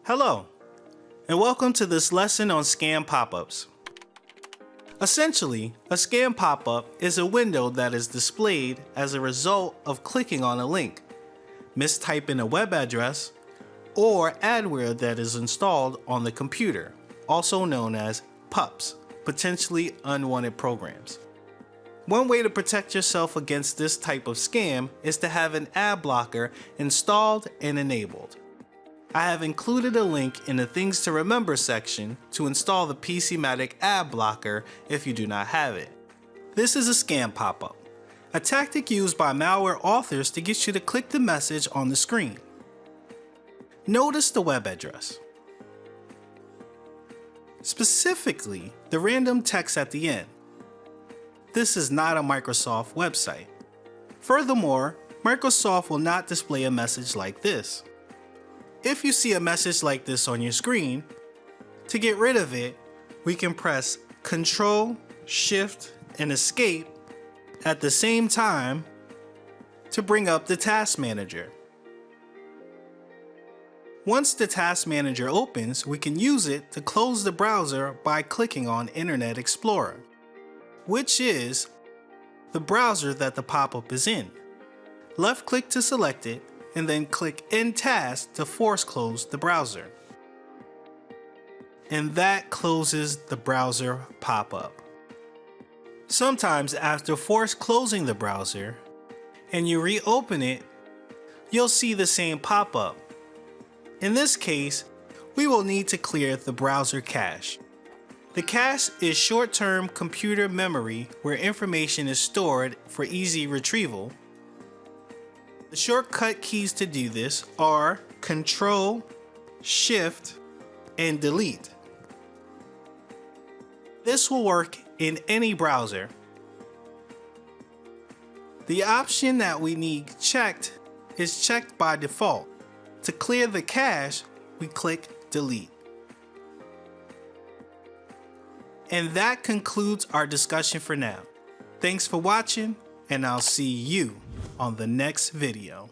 Hello, and welcome to this lesson on scam pop-ups. Essentially, a scam pop-up is a window that is displayed as a result of clicking on a link, mistyping a web address, or adware that is installed on the computer, also known as PUPs, potentially unwanted programs. One way to protect yourself against this type of scam is to have an ad blocker installed and enabled. I have included a link in the Things to Remember section to install the PC Matic ad blocker if you do not have it. This is a scam pop-up, a tactic used by malware authors to get you to click the message on the screen. Notice the web address, specifically the random text at the end. This is not a Microsoft website. Furthermore, Microsoft will not display a message like this. If you see a message like this on your screen, to get rid of it, we can press Ctrl, Shift, and Escape at the same time to bring up the Task Manager. Once the Task Manager opens, we can use it to close the browser by clicking on Internet Explorer, which is the browser that the pop-up is in. Left-click to select it, and then click End Task to force close the browser. And that closes the browser pop-up. Sometimes after force closing the browser and you reopen it, you'll see the same pop-up. In this case, we will need to clear the browser cache. The cache is short-term computer memory where information is stored for easy retrieval. The shortcut keys to do this are Ctrl, Shift, and Delete. This will work in any browser. The option that we need checked is checked by default. To clear the cache, we click Delete. And that concludes our discussion for now. Thanks for watching, and I'll see you on the next video.